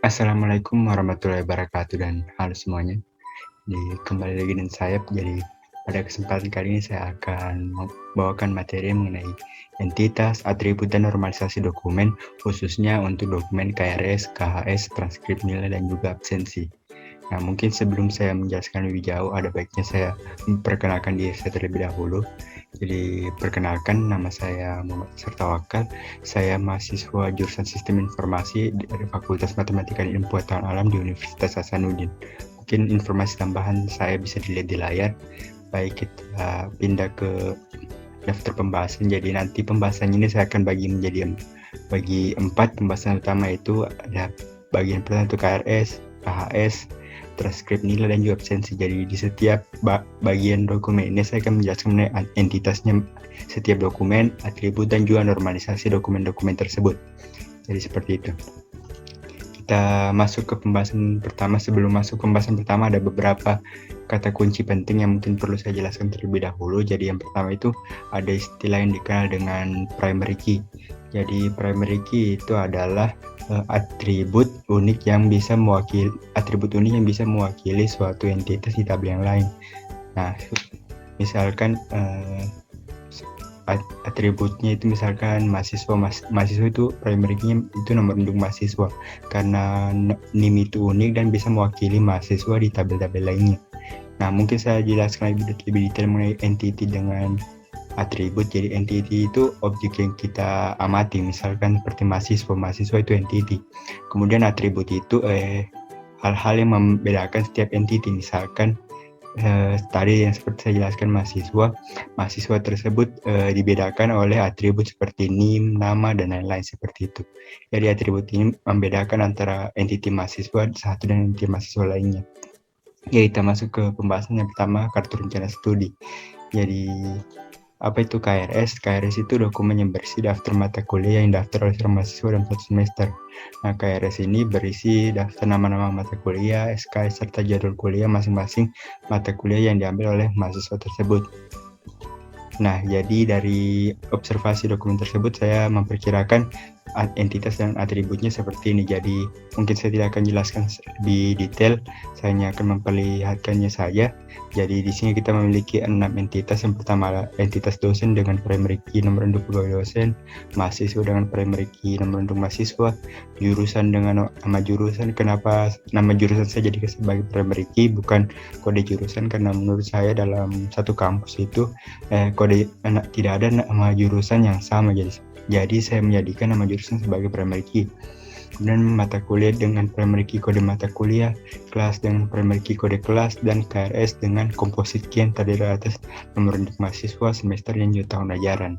Assalamualaikum warahmatullahi wabarakatuh dan halo semuanya. Kembali lagi dengan saya. Jadi pada kesempatan kali ini saya akan membawakan materi mengenai entitas, atribut, dan normalisasi dokumen, khususnya untuk dokumen KRS, KHS, transkrip nilai, dan juga absensi. Nah, mungkin sebelum saya menjelaskan lebih jauh, ada baiknya saya memperkenalkan diri saya terlebih dahulu. Jadi, perkenalkan, nama saya Muhammad Sertawakal. Saya mahasiswa jurusan Sistem Informasi dari Fakultas Matematika dan Ilmu Pengetahuan Alam di Universitas Hasanuddin. Mungkin informasi tambahan saya bisa dilihat di layar. Baik, kita pindah ke daftar pembahasan. Jadi nanti pembahasannya ini saya akan bagi 4. Pembahasan utama itu ada bagian pertama itu KRS, KHS, transkrip nilai, dan juga absensi. Jadi di setiap bagian dokumen ini saya akan menjelaskan mengenai entitasnya setiap dokumen, atribut, dan juga normalisasi dokumen-dokumen tersebut. Jadi seperti itu. Kita masuk ke pembahasan pertama. Sebelum masuk ke pembahasan pertama, ada beberapa kata kunci penting yang mungkin perlu saya jelaskan terlebih dahulu. Jadi yang pertama itu ada istilah yang dikenal dengan primary key. Jadi primary key itu adalah atribut unik yang bisa mewakili suatu entitas di tabel yang lain. Nah, misalkan atributnya itu misalkan mahasiswa itu primary key itu nomor induk mahasiswa, karena NIM itu unik dan bisa mewakili mahasiswa di tabel-tabel lainnya. Nah, mungkin saya jelaskan lebih detail mengenai entity dengan atribut. Jadi entity itu objek yang kita amati, misalkan seperti mahasiswa itu entity. Kemudian atribut itu hal-hal yang membedakan setiap entity, misalkan tadi yang seperti saya jelaskan mahasiswa tersebut dibedakan oleh atribut seperti NIM, nama, dan lain-lain seperti itu. Jadi atribut ini membedakan antara entity mahasiswa satu dan entity mahasiswa lainnya. Jadi kita masuk ke pembahasan yang pertama, kartu rencana studi. Jadi apa itu KRS? KRS itu dokumen yang berisi daftar mata kuliah yang daftar oleh seorang mahasiswa dalam satu semester. Nah, KRS ini berisi daftar nama-nama mata kuliah, SKS, serta jadwal kuliah masing-masing mata kuliah yang diambil oleh mahasiswa tersebut. Nah, jadi dari observasi dokumen tersebut saya memperkirakan entitas dan atributnya seperti ini. Jadi mungkin saya tidak akan jelaskan lebih detail, saya hanya akan memperlihatkannya saja. Jadi di sini kita memiliki 6 entitas. Yang pertama entitas dosen dengan primary key nomor induk pegawai dosen, mahasiswa dengan primary key nomor induk mahasiswa, jurusan dengan nama jurusan. Kenapa nama jurusan saya jadikan sebagai primary key bukan kode jurusan? Karena menurut saya dalam satu kampus itu tidak ada nama jurusan yang sama, jadi saya menjadikan nama jurusan sebagai primary key. Kemudian mata kuliah dengan primary key kode mata kuliah, kelas dengan primary key kode kelas, dan KRS dengan composite key yang terdiri atas nomor induk mahasiswa, semester, dan juga tahun ajaran.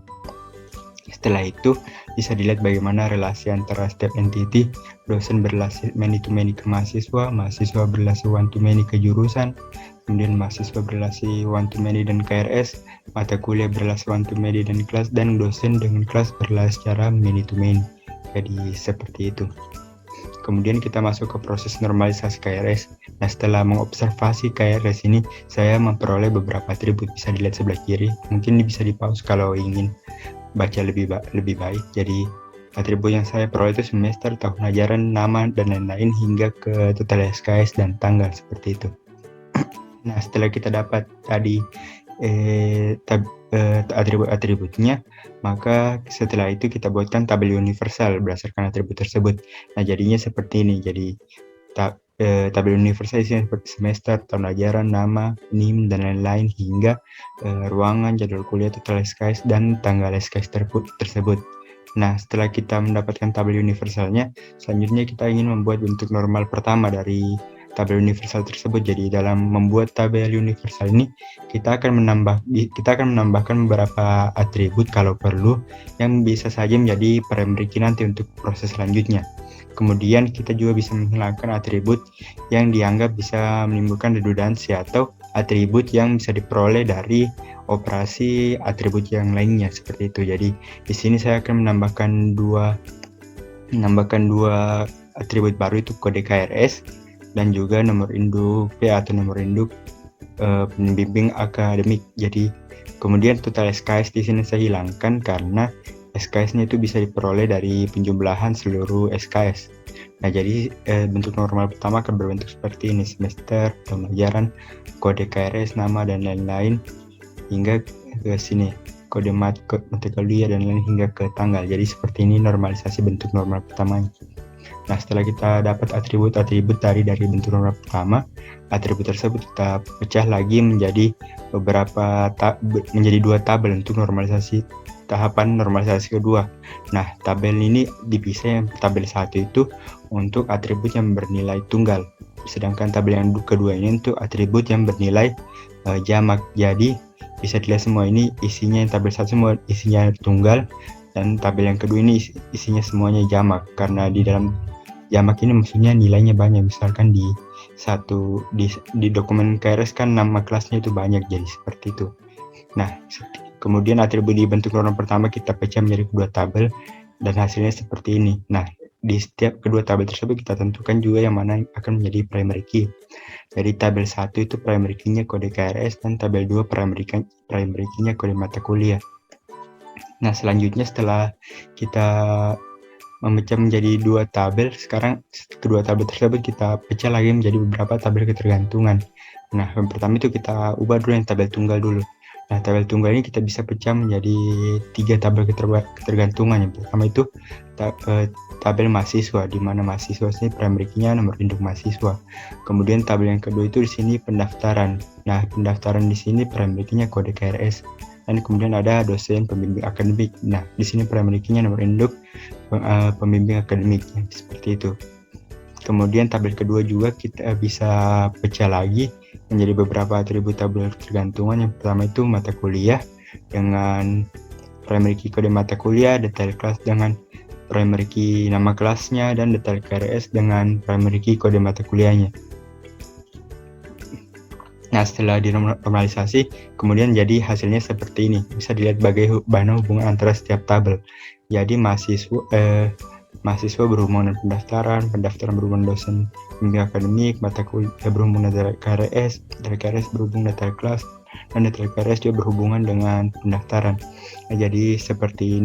Setelah itu bisa dilihat bagaimana relasi antara setiap entity. Dosen berrelasi many to many ke mahasiswa, mahasiswa berrelasi one to many ke jurusan, kemudian mahasiswa berrelasi one to many dan KRS, mata kuliah berrelasi one to many dan kelas, dan dosen dengan kelas berrelasi secara many to many. Jadi seperti itu. Kemudian kita masuk ke proses normalisasi KRS. Nah, setelah mengobservasi KRS ini, saya memperoleh beberapa atribut. Bisa dilihat sebelah kiri. Mungkin ini bisa di-pause kalau ingin baca lebih baik. Jadi atribut yang saya peroleh itu semester, tahun ajaran, nama, dan lain-lain hingga ke total SKS dan tanggal seperti itu. Nah, setelah kita dapat tadi atribut-atributnya, maka setelah itu kita buatkan tabel universal berdasarkan atribut tersebut. Nah, jadinya seperti ini. Jadi tabel universal isinya seperti semester, tahun ajaran, nama, NIM, dan lain-lain hingga ruangan, jadwal kuliah, total SKS, dan tanggal SKS tersebut. Nah, setelah kita mendapatkan tabel universalnya, selanjutnya kita ingin membuat bentuk normal pertama dari tabel universal tersebut. Jadi dalam membuat tabel universal ini kita akan menambahkan beberapa atribut kalau perlu yang bisa saja menjadi primary key nanti untuk proses selanjutnya. Kemudian kita juga bisa menghilangkan atribut yang dianggap bisa menimbulkan redundansi atau atribut yang bisa diperoleh dari operasi atribut yang lainnya seperti itu. Jadi di sini saya akan menambahkan dua atribut baru, itu kode KRS dan juga nomor induk P atau nomor induk pembimbing akademik. Jadi kemudian total SKS di sini saya hilangkan karena SKS-nya itu bisa diperoleh dari penjumlahan seluruh SKS. Nah, jadi bentuk normal pertama akan berbentuk seperti ini: semester, tahun ajaran, kode KRS, nama, dan lain-lain, hingga ke sini, kode mata kuliah, dan lain hingga ke tanggal. Jadi seperti ini normalisasi bentuk normal pertamanya. Nah, setelah kita dapat atribut-atribut dari bentuk normal pertama, atribut tersebut kita pecah lagi menjadi menjadi dua tabel untuk normalisasi tahapan normalisasi kedua. Nah, tabel ini dipisah. Yang tabel 1 itu untuk atribut yang bernilai tunggal, sedangkan tabel yang kedua ini untuk atribut yang bernilai jamak. Jadi bisa dilihat semua ini isinya, yang tabel 1 semua isinya tunggal, dan tabel yang kedua ini isinya semuanya jamak, karena di dalam jamak ini maksudnya nilainya banyak. Misalkan di dokumen KRS kan nama kelasnya itu banyak, jadi seperti itu. Nah, kemudian atribut di bentuk normal pertama kita pecah menjadi kedua tabel, dan hasilnya seperti ini. Nah, di setiap kedua tabel tersebut kita tentukan juga yang mana akan menjadi primary key. Jadi tabel 1 itu primary key-nya kode KRS, dan tabel 2 primary key-nya kode mata kuliah. Nah, selanjutnya setelah kita memecah menjadi dua tabel, sekarang kedua tabel tersebut kita pecah lagi menjadi beberapa tabel ketergantungan. Nah, yang pertama itu kita ubah dulu yang tabel tunggal dulu. Nah, tabel tunggal ini kita bisa pecah menjadi 3 tabel ketergantungan. Yang pertama itu tabel mahasiswa, di mana mahasiswa ini primary key-nya nomor induk mahasiswa. Kemudian tabel yang kedua itu di sini pendaftaran. Nah, pendaftaran di sini primary key-nya kode KRS. Dan kemudian ada dosen pembimbing akademik. Nah, di sini primary key-nya nomor induk pembimbing akademik, seperti itu. Kemudian tabel kedua juga kita bisa pecah lagi menjadi beberapa atribut tabel tergantungan. Yang pertama itu mata kuliah dengan primary key kode mata kuliah, detail kelas dengan primary key nama kelasnya, dan detail KRS dengan primary key kode mata kuliahnya. Nah, setelah dinormalisasi, kemudian jadi hasilnya seperti ini. Bisa dilihat bagaimana hubungan antara setiap tabel. Jadi mahasiswa berhubungan dengan pendaftaran berhubungan dosen pembimbing akademik, mata kuliah berhubungan dengan KRS, dari KRS berhubungan dengan kelas, dan dari KRS juga berhubungan dengan pendaftaran. Nah, jadi seperti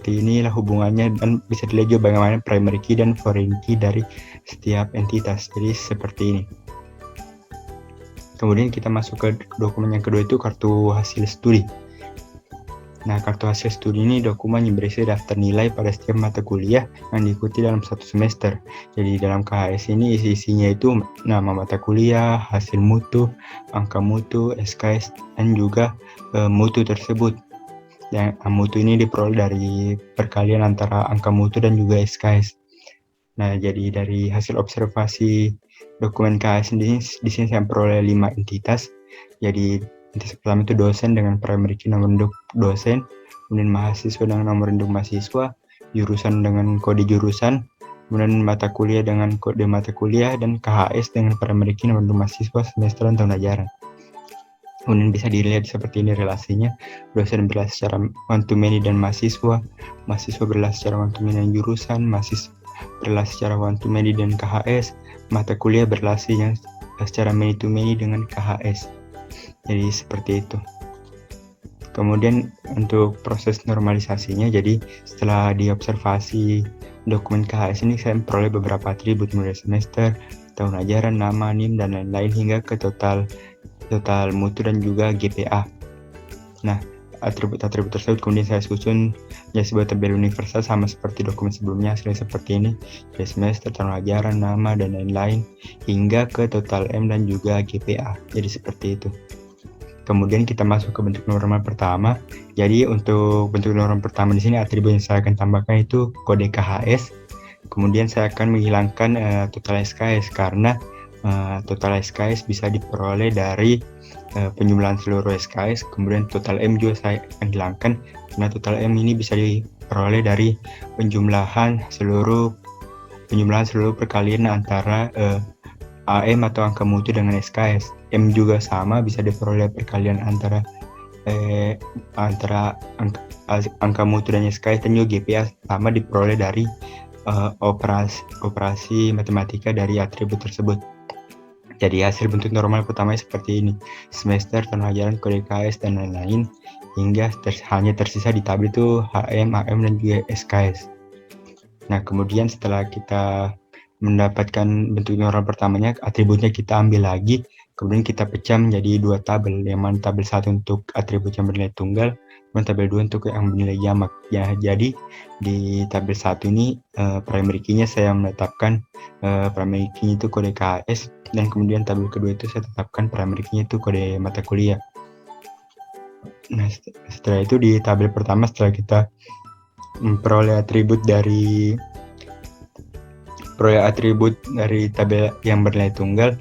inilah hubungannya, dan bisa dilihat juga bagaimana primary key dan foreign key dari setiap entitas. Jadi seperti ini. Kemudian kita masuk ke dokumen yang kedua, itu kartu hasil studi. Nah, kartu hasil studi ini dokumen yang berisi daftar nilai pada setiap mata kuliah yang diikuti dalam satu semester. Jadi dalam KHS ini isinya itu nama mata kuliah, hasil mutu, angka mutu, SKS, dan juga mutu tersebut. Dan mutu ini diperoleh dari perkalian antara angka mutu dan juga SKS. Nah, jadi dari hasil observasi dokumen KHS di sini saya peroleh 5 entitas. Jadi entitas pertama itu dosen dengan primary key nomor induk dosen, kemudian mahasiswa dengan nomor induk mahasiswa, jurusan dengan kode jurusan, kemudian mata kuliah dengan kode mata kuliah, dan KHS dengan primary key nomor induk mahasiswa, semester, dan tahun ajaran. Kemudian bisa dilihat seperti ini relasinya. Dosen berlas secara one to many dan mahasiswa berlas secara one to many dan jurusan, mahasiswa berlas secara one to many dan KHS, mata kuliah berrelasinya secara many to many dengan KHS. Jadi seperti itu. Kemudian untuk proses normalisasinya, jadi setelah diobservasi dokumen KHS ini, saya memperoleh beberapa atribut mulai semester, tahun ajaran, nama, NIM, dan lain-lain hingga ke total mutu dan juga GPA. Nah, atribut-atribut tersebut kemudian saya susun jadi sebuah tabel universal sama seperti dokumen sebelumnya, hasilnya seperti ini: dari semester, tahun ajaran, nama, dan lain-lain hingga ke total M dan juga GPA. Jadi seperti itu. Kemudian kita masuk ke bentuk normal pertama. Jadi untuk bentuk normal pertama di sini atribut yang saya akan tambahkan itu kode KHS. Kemudian saya akan menghilangkan total SKS, karena total SKS bisa diperoleh dari penjumlahan seluruh SKS. Kemudian total M juga saya akan hilangkan, karena total M ini bisa diperoleh dari penjumlahan seluruh perkalian antara AM atau angka mutu dengan SKS. M juga sama, bisa diperoleh perkalian antara angka mutu dan SKS, dan juga GPA sama diperoleh dari operasi matematika dari atribut tersebut. Jadi hasil bentuk normal pertamanya seperti ini, semester, tahun ajaran, kode KS, dan lain-lain, hingga hanya tersisa di tabel itu HM, AM, dan juga SKS. Nah, kemudian setelah kita mendapatkan bentuk normal pertamanya, atributnya kita ambil lagi, kemudian kita pecah menjadi dua tabel, yang mana tabel 1 untuk atribut yang bernilai tunggal, dan tabel 2 untuk yang bernilai jamak. Ya, jadi di tabel 1 ini primary key-nya saya menetapkan primary key itu kode KS, dan kemudian tabel kedua itu saya tetapkan primary key-nya itu kode mata kuliah. Nah, setelah itu di tabel pertama, setelah kita memperoleh atribut dari tabel yang bernilai tunggal,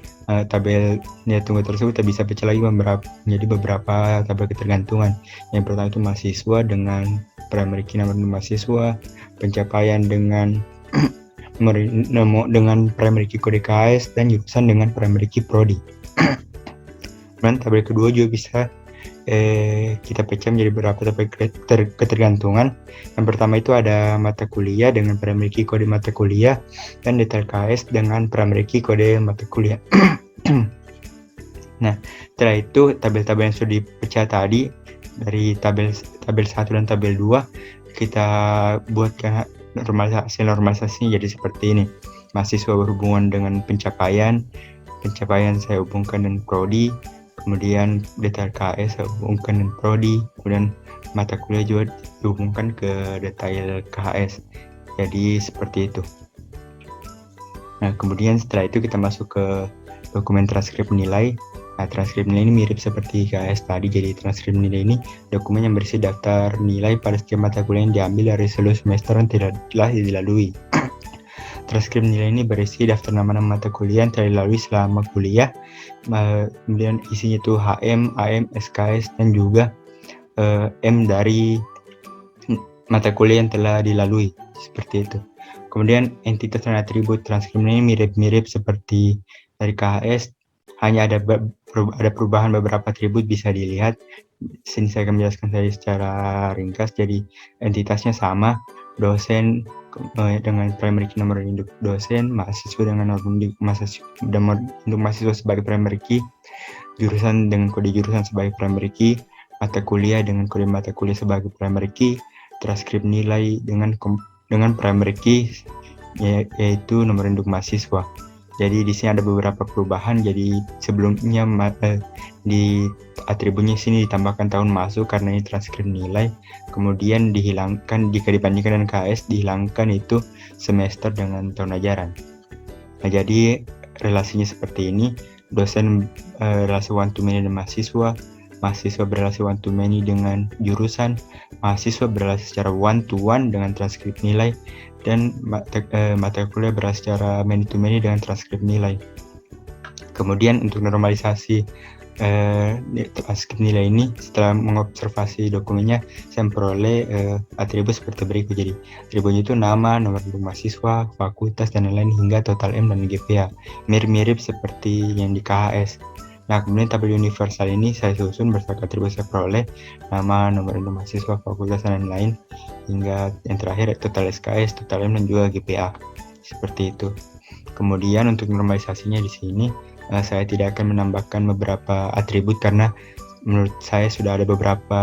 tabel nilai tunggal tersebut kita bisa pecah lagi menjadi beberapa tabel ketergantungan. Yang pertama itu mahasiswa dengan primary key nomor mahasiswa, pencapaian dengan dengan primary key kode KS, dan jurusan dengan primary key prodi. Dan tabel kedua juga bisa kita pecah menjadi beberapa tabel ketergantungan. Yang pertama itu ada mata kuliah dengan primary key kode mata kuliah, dan detail KS dengan primary key kode mata kuliah. Nah, setelah itu tabel-tabel yang sudah dipecah tadi dari tabel 1 dan tabel 2 kita buatkan normalisasinya jadi seperti ini. Mahasiswa berhubungan dengan pencapaian saya hubungkan dengan prodi, kemudian detail KS saya hubungkan dengan prodi, kemudian mata kuliah juga dihubungkan ke detail KS. Jadi seperti itu. Nah, kemudian setelah itu kita masuk ke dokumen transkrip nilai. Nah, transkrip nilai ini mirip seperti KS tadi. Jadi transkrip nilai ini dokumen yang berisi daftar nilai pada setiap mata kuliah yang diambil dari seluruh semester yang telah dilalui. Transkrip nilai ini berisi daftar nama-nama mata kuliah yang telah dilalui selama kuliah, kemudian isinya itu HM, AM, SKS, dan juga M dari mata kuliah yang telah dilalui, seperti itu. Kemudian entitas dan atribut transkrip ini mirip-mirip seperti dari KHS, hanya ada perubahan beberapa atribut bisa dilihat. Sini saya akan menjelaskan secara ringkas. Jadi entitasnya sama, dosen dengan primary key nomor induk dosen, mahasiswa dengan nomor induk mahasiswa sebagai primary key, jurusan dengan kode jurusan sebagai primary key, mata kuliah dengan kode mata kuliah sebagai primary key, transkrip nilai dengan primary key yaitu nomor induk mahasiswa. Jadi di sini ada beberapa perubahan. Jadi sebelumnya di atributnya sini ditambahkan tahun masuk karena ini transkrip nilai. Kemudian dihilangkan jika dibandingkan dengan KS, dihilangkan itu semester dengan tahun ajaran. Nah, jadi relasinya seperti ini. Dosen relasi one to many dengan mahasiswa berrelasi one to many dengan jurusan, mahasiswa berrelasi secara one to one dengan transkrip nilai, dan mata kuliah berrelasi secara many to many dengan transkrip nilai. Kemudian untuk normalisasi transkrip nilai ini, setelah mengobservasi dokumennya, saya memperoleh atribut seperti berikut. Jadi atributnya itu nama, nomor induk mahasiswa, fakultas, dan lain-lain hingga total M dan GPA. Mirip-mirip seperti yang di KHS. Nah, kemudian tabel universal ini saya susun berdasarkan atribut saya peroleh, nama, nomor induk mahasiswa, fakultas, dan lain-lain, hingga yang terakhir total SKS, total M, dan juga GPA. Seperti itu. Kemudian untuk normalisasinya di sini, saya tidak akan menambahkan beberapa atribut karena menurut saya sudah ada beberapa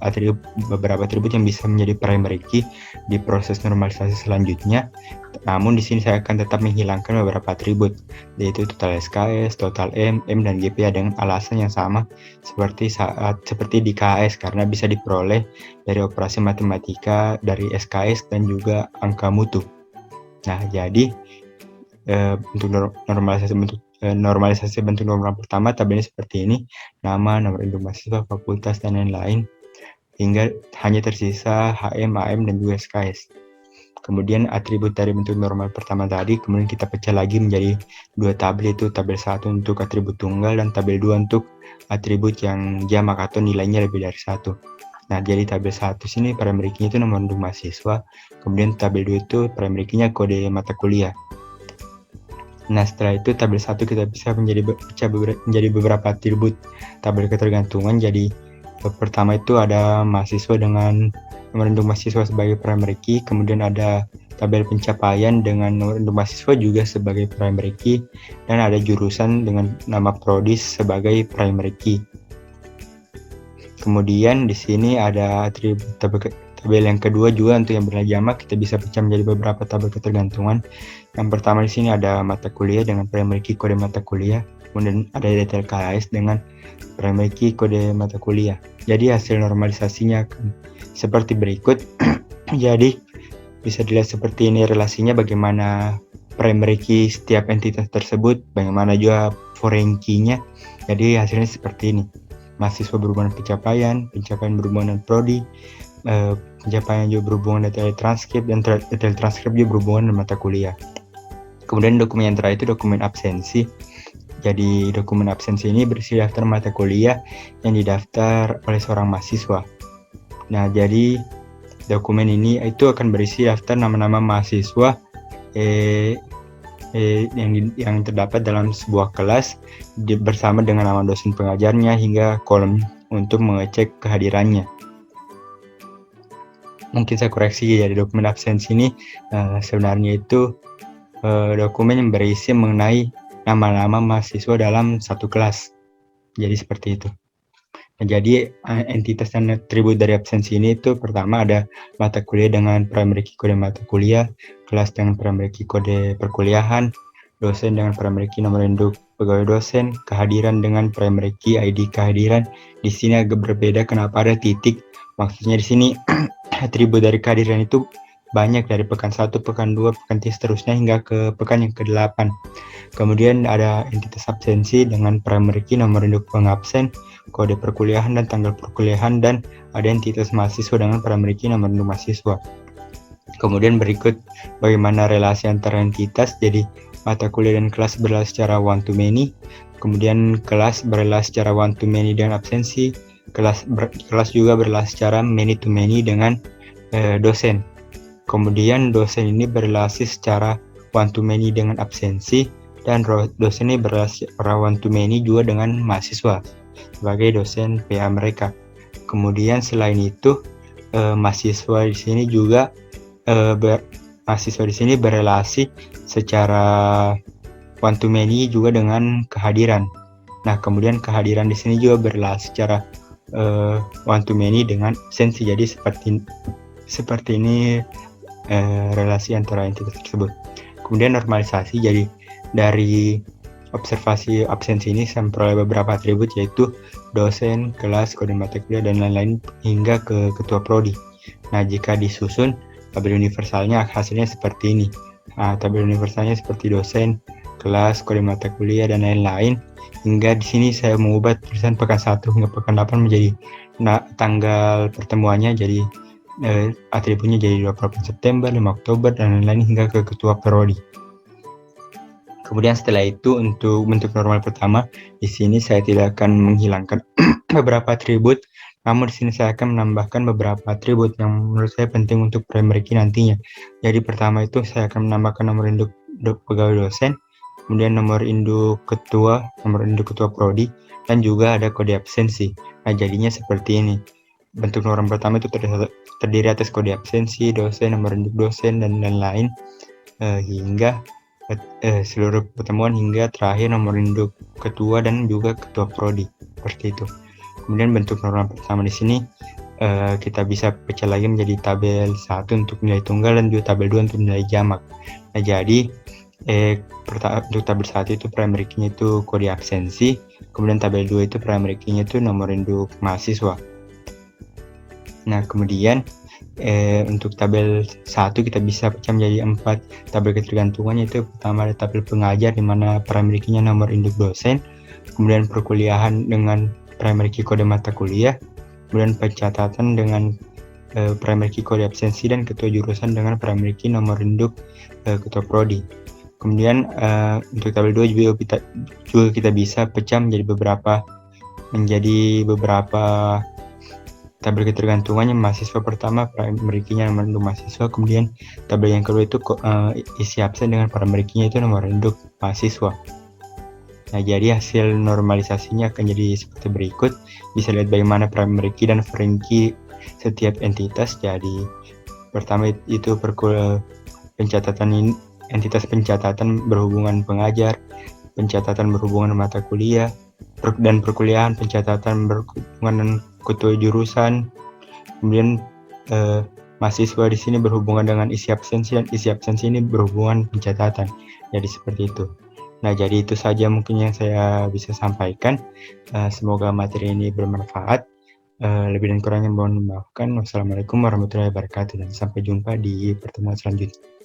atribut yang bisa menjadi primary key di proses normalisasi selanjutnya. Namun di sini saya akan tetap menghilangkan beberapa atribut, yaitu total SKS, total M, dan GPA dengan alasan yang sama seperti di KS, karena bisa diperoleh dari operasi matematika dari SKS dan juga angka mutu. Nah, jadi untuk normalisasi bentuk normal pertama, tabelnya seperti ini: nama, nomor induk mahasiswa, fakultas, dan lain-lain, hingga hanya tersisa HM, AM, dan juga SKS. Kemudian atribut dari bentuk normal pertama tadi kemudian kita pecah lagi menjadi dua tabel, yaitu tabel 1 untuk atribut tunggal dan tabel 2 untuk atribut yang jamak atau nilainya lebih dari 1. Nah, jadi tabel 1 sini primary key-nya itu nomor induk mahasiswa, kemudian tabel 2 itu primary key-nya kode mata kuliah. Nah, setelah itu tabel 1 kita bisa menjadi beberapa atribut tabel ketergantungan. Jadi pertama itu ada mahasiswa dengan nomor induk mahasiswa sebagai primary key, kemudian ada tabel pencapaian dengan nomor induk mahasiswa juga sebagai primary key, dan ada jurusan dengan nama prodi sebagai primary key. Kemudian di sini ada atribut tabel yang kedua juga untuk yang bernilai jamak, kita bisa pecah menjadi beberapa tabel ketergantungan. Yang pertama di sini ada mata kuliah dengan primary key kode mata kuliah, kemudian ada detail KHS dengan primary key kode mata kuliah. Jadi hasil normalisasinya akan seperti berikut. Jadi bisa dilihat seperti ini relasinya, bagaimana primary key setiap entitas tersebut, bagaimana juga foreign key-nya. Jadi hasilnya seperti ini. Mahasiswa berhubungan pencapaian berhubungan dengan prodi, pencapaian juga berhubungan detail transkrip, dan detail transkrip juga berhubungan dengan mata kuliah. Kemudian dokumen yang terakhir itu dokumen absensi. Jadi dokumen absensi ini berisi daftar mata kuliah yang didaftar oleh seorang mahasiswa. Nah, jadi dokumen ini itu akan berisi daftar nama-nama mahasiswa yang terdapat dalam sebuah kelas bersama dengan nama dosen pengajarnya hingga kolom untuk mengecek kehadirannya. Mungkin saya koreksi, jadi dokumen absensi ini sebenarnya itu dokumen yang berisi mengenai nama-nama mahasiswa dalam satu kelas. Jadi seperti itu. Nah, jadi entitas dan atribut dari absensi ini itu pertama ada mata kuliah dengan primary key kode mata kuliah, kelas dengan primary key kode perkuliahan, dosen dengan primary key nomor induk pegawai dosen, kehadiran dengan primary key ID kehadiran. Di sini agak berbeda, kenapa ada titik? Maksudnya di sini atribut dari kehadiran itu banyak, dari pekan 1, pekan 2, pekan 3 seterusnya hingga ke pekan yang ke-8. Kemudian ada entitas absensi dengan primary key nomor induk pengabsen, kode perkuliahan dan tanggal perkuliahan, dan ada entitas mahasiswa dengan primary key nomor induk mahasiswa. Kemudian berikut bagaimana relasi antara entitas, jadi mata kuliah dan kelas berrelasi secara one to many, kemudian kelas berrelasi secara one to many dengan absensi, kelas juga berrelasi secara many to many dengan dosen. Kemudian dosen ini berrelasi secara one to many dengan absensi, dan dosen ini berrelasi secara one to many juga dengan mahasiswa sebagai dosen PA mereka. Kemudian selain itu mahasiswa di sini juga berrelasi secara one to many juga dengan kehadiran. Nah, kemudian kehadiran di sini juga berrelasi secara one to many dengan absensi. Jadi seperti ini relasi antara entitas tersebut. Kemudian normalisasi, jadi dari observasi absensi ini saya memperoleh beberapa atribut, yaitu dosen, kelas, kode mata kuliah, dan lain-lain hingga ke ketua prodi. Nah, jika disusun tabel universalnya hasilnya seperti ini. Nah, tabel universalnya seperti dosen, kelas, kode mata kuliah, dan lain-lain. Hingga di sini saya mengubah tulisan pekan 1 hingga pekan 8 menjadi tanggal pertemuannya, jadi atributnya jadi 28 September, 5 Oktober, dan lain-lain hingga ke ketua prodi. Kemudian setelah itu untuk bentuk normal pertama, di sini saya tidak akan menghilangkan beberapa atribut, namun di sini saya akan menambahkan beberapa atribut yang menurut saya penting untuk primary key nantinya. Jadi pertama itu saya akan menambahkan nomor induk pegawai dosen, kemudian nomor induk ketua prodi, dan juga ada kode absensi. Nah, jadinya seperti ini. Bentuk normal pertama itu terdiri atas kode absensi, dosen, nomor induk dosen, dan lain-lain hingga seluruh pertemuan hingga terakhir nomor induk ketua dan juga ketua prodi, seperti itu. Kemudian bentuk normal pertama di sini kita bisa pecah lagi menjadi tabel 1 untuk nilai tunggal dan juga tabel 2 untuk nilai jamak. Nah, jadi untuk tabel 1 itu primary key-nya itu kode absensi, kemudian tabel 2 itu primary key-nya itu nomor induk mahasiswa. Nah, kemudian untuk tabel 1 kita bisa pecah menjadi 4 tabel ketergantungan, yaitu pertama ada tabel pengajar di mana primary key-nya nomor induk dosen, kemudian perkuliahan dengan primary key kode mata kuliah, kemudian pencatatan dengan primary key kode absensi, dan ketua jurusan dengan primary key nomor induk ketua prodi. Kemudian untuk tabel 2 juga kita bisa pecah menjadi beberapa tabel ketergantungannya. Mahasiswa pertama primary key-nya nomor induk mahasiswa, kemudian tabel yang kedua itu isi absen dengan primary key-nya itu nomor induk mahasiswa. Nah, jadi hasil normalisasinya akan jadi seperti berikut. Bisa lihat bagaimana primary key dan foreign key setiap entitas. Jadi pertama itu pencatatan ini, entitas pencatatan berhubungan pengajar, pencatatan berhubungan mata kuliah, dan perkuliahan, pencatatan berhubungan ketua jurusan, kemudian mahasiswa di sini berhubungan dengan isi absensi, dan isi absensi ini berhubungan pencatatan. Jadi seperti itu. Nah, jadi itu saja mungkin yang saya bisa sampaikan. Semoga materi ini bermanfaat. Lebih dan kurangnya mohon maafkan. Wassalamualaikum warahmatullahi wabarakatuh, dan sampai jumpa di pertemuan selanjutnya.